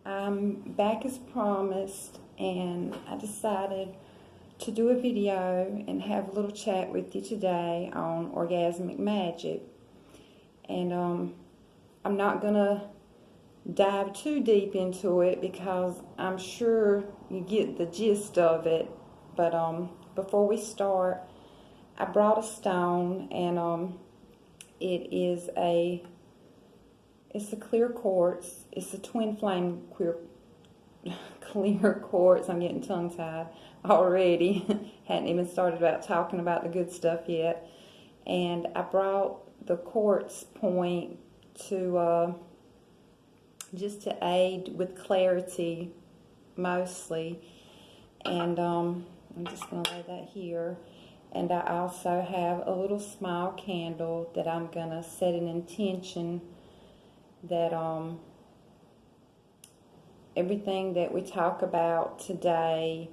I'm back as promised, and I decided to do a video and have a little chat with you today on orgasmic magic. And I'm not going to dive too deep into it because I'm sure you get the gist of it. But before we start, I brought a stone, and it's a clear quartz. It's a twin flame clear quartz. I'm getting tongue-tied already. Hadn't even started talking about the good stuff yet. And I brought the quartz point to just to aid with clarity mostly. And I'm just going to lay that here. And I also have a little small candle that I'm going to set an intention that everything that we talk about today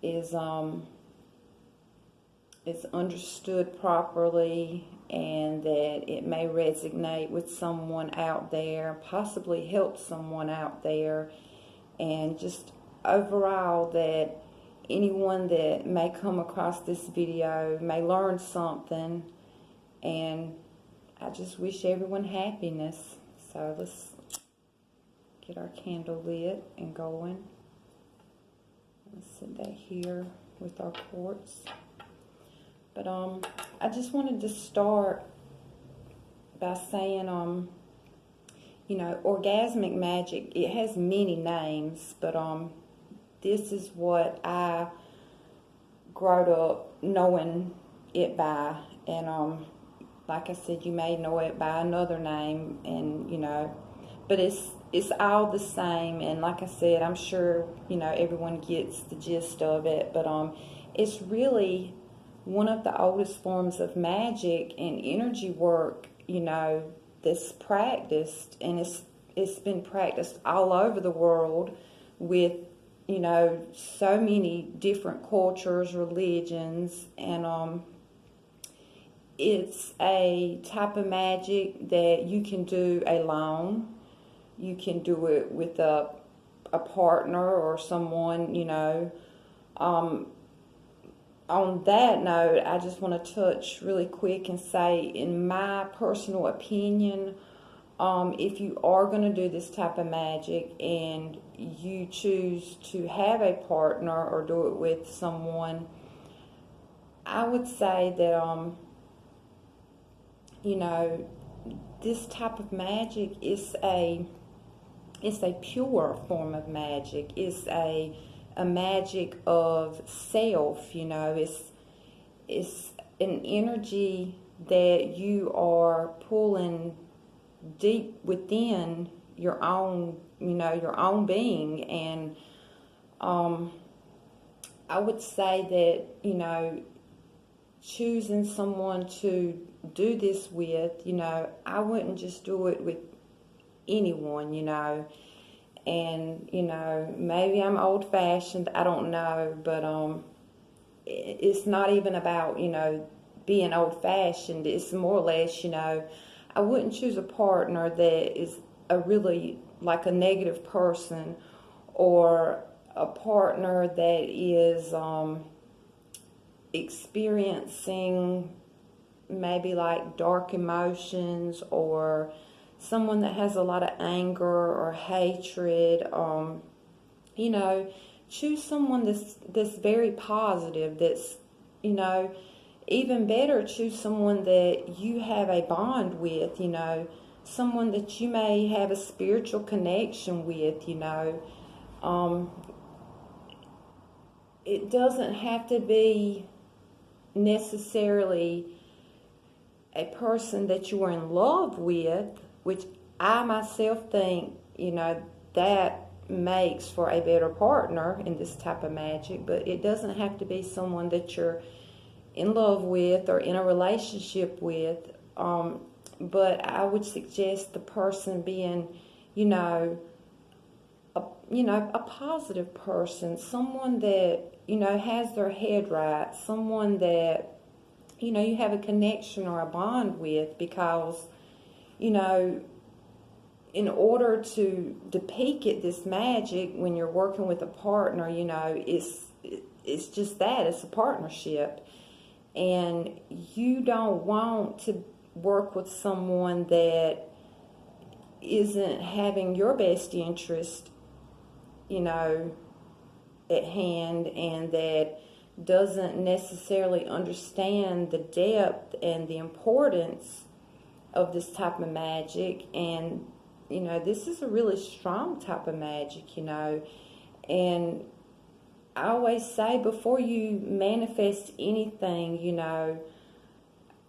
is understood properly, and that it may resonate with someone out there, possibly help someone out there, and just overall that anyone that may come across this video may learn something. And I just wish everyone happiness. So let's get our candle lit and going. Let's set that here with our quartz. But I just wanted to start by saying, you know, orgasmic magic, it has many names, but this is what I grew up knowing it by. And like I said, you may know it by another name, and you know, but it's all the same. And like I said, I'm sure you know everyone gets the gist of it. But it's really one of the oldest forms of magic and energy work, you know, that's practiced, and it's been practiced all over the world with, you know, so many different cultures, religions, and it's a type of magic that you can do alone. You can do it with a partner or someone, you know. On that note, I just want to touch really quick and say, in my personal opinion, if you are going to do this type of magic and you choose to have a partner or do it with someone, I would say that you know, this type of magic is a pure form of magic. It's a magic of self, you know. It's an energy that you are pulling deep within your own, you know, your own being. And I would say that, you know, choosing someone to do this with, you know, I wouldn't just do it with anyone, you know. And, you know, maybe I'm old-fashioned, I don't know, but it's not even about, you know, being old-fashioned. It's more or less, you know, I wouldn't choose a partner that is a really, like, a negative person, or a partner that is experiencing maybe like dark emotions, or someone that has a lot of anger or hatred. You know, choose someone that's very positive, that's, you know, even better, choose someone that you have a bond with, you know, someone that you may have a spiritual connection with, you know. It doesn't have to be necessarily a person that you are in love with, which I myself think, you know, that makes for a better partner in this type of magic. But it doesn't have to be someone that you're in love with or in a relationship with. But I would suggest the person being, you know, a positive person, someone that, you know, has their head right, someone that, you know, you have a connection or a bond with, because, you know, in order to depict this magic when you're working with a partner, you know, it's just that, it's a partnership. And you don't want to work with someone that isn't having your best interest, you know, at hand, and that doesn't necessarily understand the depth and the importance of this type of magic. And you know, this is a really strong type of magic, you know. And I always say, before you manifest anything, you know,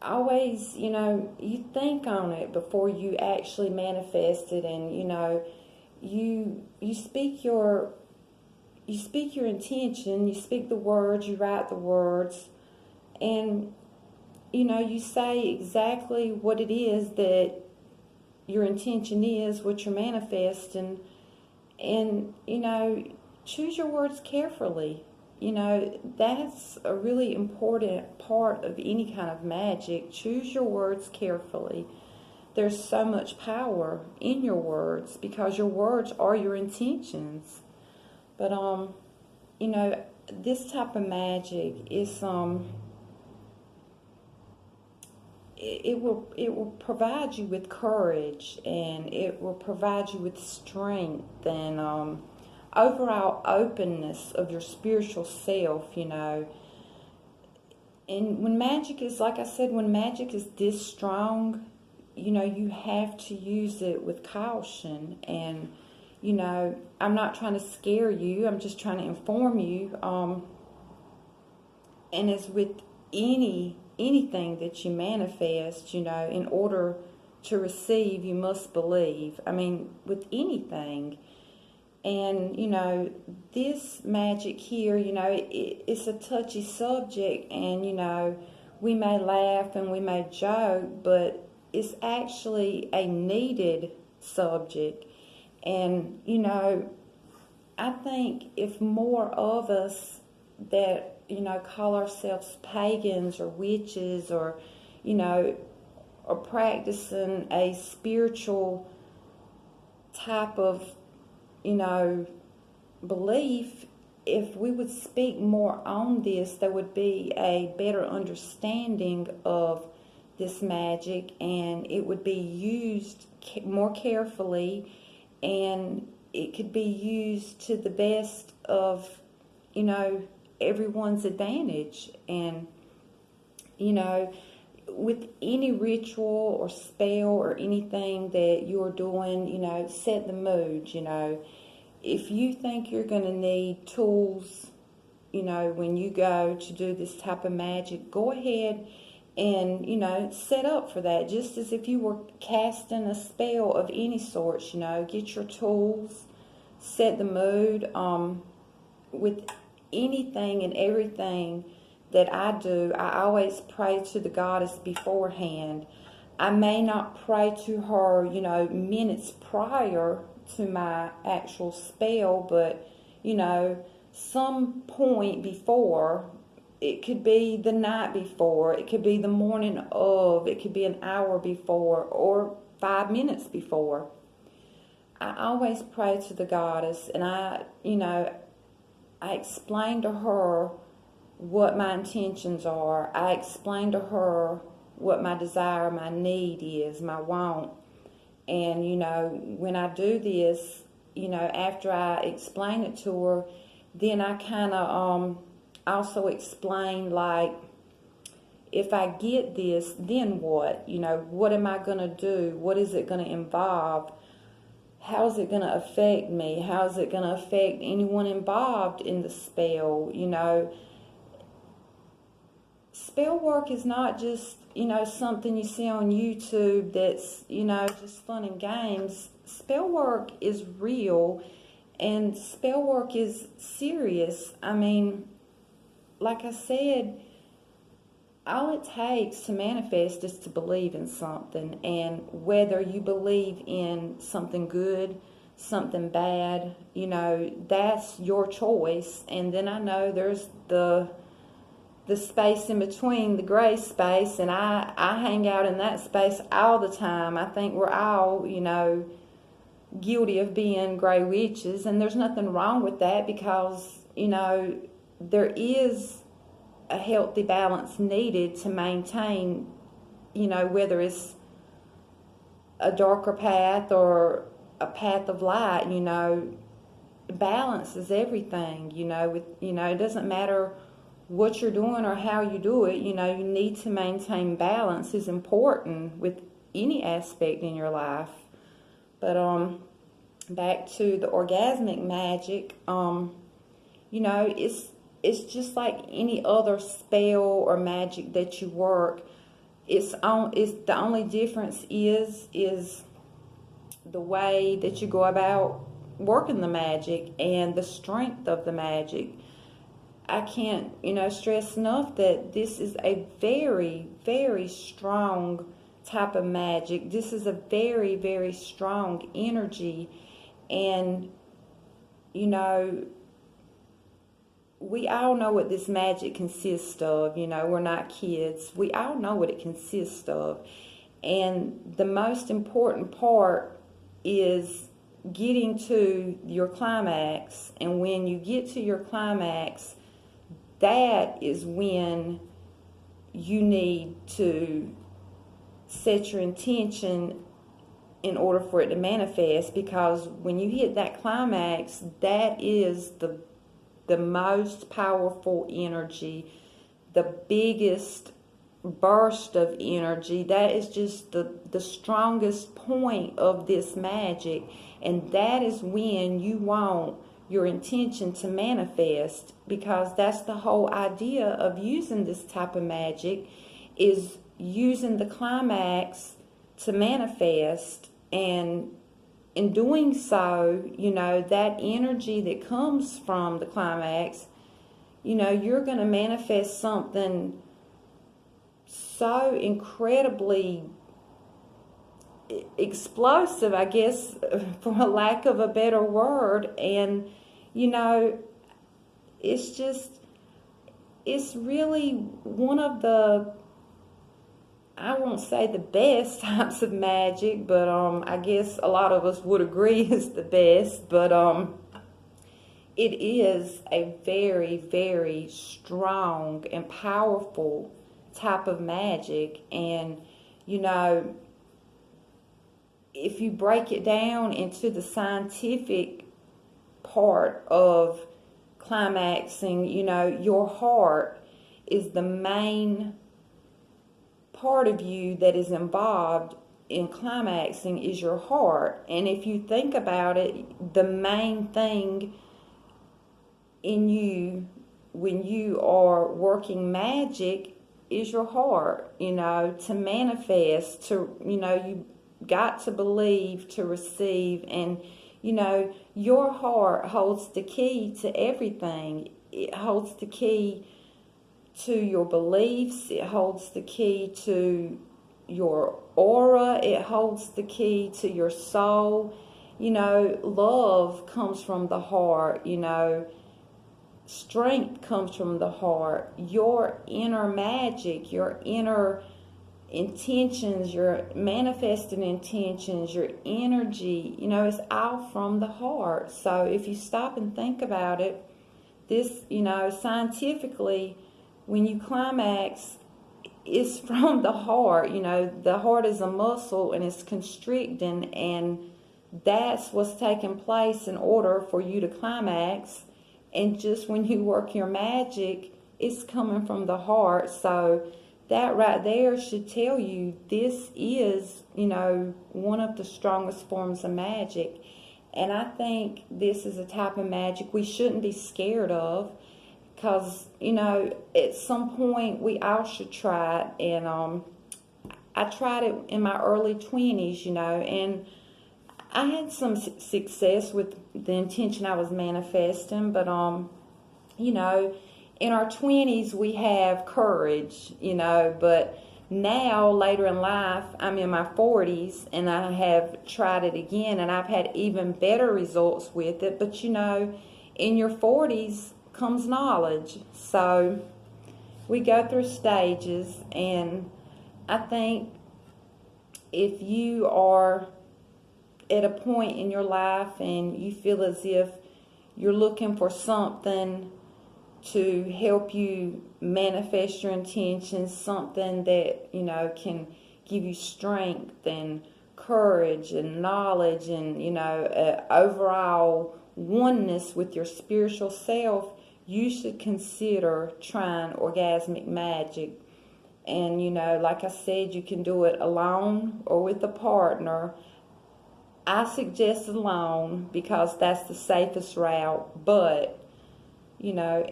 always, you know, you think on it before you actually manifest it. And you know, you speak your intention, you speak the words, you write the words, and you know, you say exactly what it is that your intention is, what you're manifesting. And you know, choose your words carefully. You know, that's a really important part of any kind of magic. Choose your words carefully. There's so much power in your words, because your words are your intentions. But you know, this type of magic is it will provide you with courage, and it will provide you with strength, and overall openness of your spiritual self, you know. And when magic is, like I said, when magic is this strong, you know, you have to use it with caution. And you know, I'm not trying to scare you, I'm just trying to inform you. And as with anything that you manifest, you know, in order to receive, you must believe. I mean, with anything. And, you know, this magic here, you know, it's a touchy subject, and, you know, we may laugh and we may joke, but it's actually a needed subject. And, you know, I think if more of us that, you know, call ourselves pagans or witches, or, you know, are practicing a spiritual type of, you know, belief, if we would speak more on this, there would be a better understanding of this magic, and it would be used more carefully, and it could be used to the best of, you know, everyone's advantage. And, you know, with any ritual or spell or anything that you're doing, you know, set the mood, you know. If you think you're going to need tools, you know, when you go to do this type of magic, go ahead and, you know, set up for that. Just as if you were casting a spell of any sort, you know, get your tools, set the mood. With anything and everything that I do, I always pray to the goddess beforehand. I may not pray to her, you know, minutes prior to my actual spell, but, you know, some point before. It could be the night before, it could be the morning of, it could be an hour before, or 5 minutes before. I always pray to the goddess, and I explain to her what my intentions are. I explain to her what my desire, my need is, my want. And, you know, when I do this, you know, after I explain it to her, then I kind of also explain, like, if I get this, then what? You know, what am I going to do? What is it going to involve? How is it going to affect me? How is it going to affect anyone involved in the spell? You know, spell work is not just, you know, something you see on YouTube that's, you know, just fun and games. Spell work is real, and spell work is serious. I mean, like I said, all it takes to manifest is to believe in something. And whether you believe in something good, something bad, you know, that's your choice. And then I know there's the space in between, the gray space, and I hang out in that space all the time. I think we're all, you know, guilty of being gray witches, and there's nothing wrong with that, because, you know, there is a healthy balance needed to maintain, you know, whether it's a darker path or a path of light. You know, balance is everything. You know, it doesn't matter what you're doing or how you do it. You know, you need to maintain balance is important with any aspect in your life. But back to the orgasmic magic, you know, it's just like any other spell or magic that you work. It's the only difference is the way that you go about working the magic and the strength of the magic. I can't, you know, stress enough that this is a very, very strong type of magic. This is a very, very strong energy. And, you know, we all know what this magic consists of. You know, we're not kids. We all know what it consists of. And the most important part is getting to your climax. And when you get to your climax, that is when you need to set your intention in order for it to manifest, because when you hit that climax, that is the most powerful energy, the biggest burst of energy. That is just the strongest point of this magic, and that is when you want your intention to manifest, because that's the whole idea of using this type of magic, is using the climax to manifest. And in doing so, you know, that energy that comes from the climax, you know, you're going to manifest something so incredibly explosive, I guess, for a lack of a better word. And, you know, it's really one of the, I won't say the best types of magic, but I guess a lot of us would agree is the best. But it is a very, very strong and powerful type of magic. And, you know, if you break it down into the scientific part of climaxing, you know, your heart is the main part of you that is involved in climaxing, is your heart. And if you think about it, the main thing in you when you are working magic is your heart, you know, to manifest, to, you know, you got to believe to receive. And, you know, your heart holds the key to everything. It holds the key to your beliefs. It holds the key to your aura. It holds the key to your soul. You know, love comes from the heart. You know, strength comes from the heart. Your inner magic, your inner intentions, your manifesting intentions, your energy, you know, it's all from the heart. So if you stop and think about it, this, you know, scientifically, when you climax, it's from the heart. You know, the heart is a muscle and it's constricting, and that's what's taking place in order for you to climax. And just when you work your magic, it's coming from the heart. So that right there should tell you this is, you know, one of the strongest forms of magic. And I think this is a type of magic we shouldn't be scared of, because, you know, at some point we all should try it. And I tried it in my early 20s, you know, and I had some success with the intention I was manifesting. But, you know, in our 20s, we have courage, you know, but now, later in life, I'm in my 40s, and I have tried it again, and I've had even better results with it. But, you know, in your 40s comes knowledge. So we go through stages, and I think if you are at a point in your life and you feel as if you're looking for something to help you manifest your intentions, something that, you know, can give you strength and courage and knowledge and, you know, overall oneness with your spiritual self, you should consider trying Orgasmic Magic. And, you know, like I said, you can do it alone or with a partner. I suggest alone because that's the safest route, but, you know,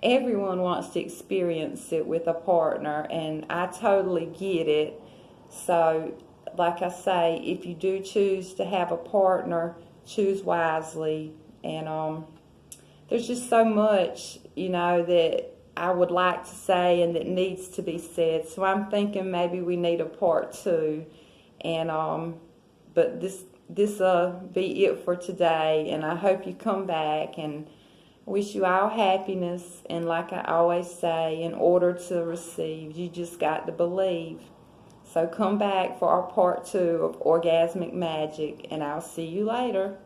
everyone wants to experience it with a partner, and I totally get it. So, like I say, if you do choose to have a partner, choose wisely. And there's just so much, you know, that I would like to say and that needs to be said. So I'm thinking maybe we need a part 2. And but this'll be it for today. And I hope you come back, and wish you all happiness. And like I always say, in order to receive, you just got to believe. So come back for our part 2 of Orgasmic Magic, and I'll see you later.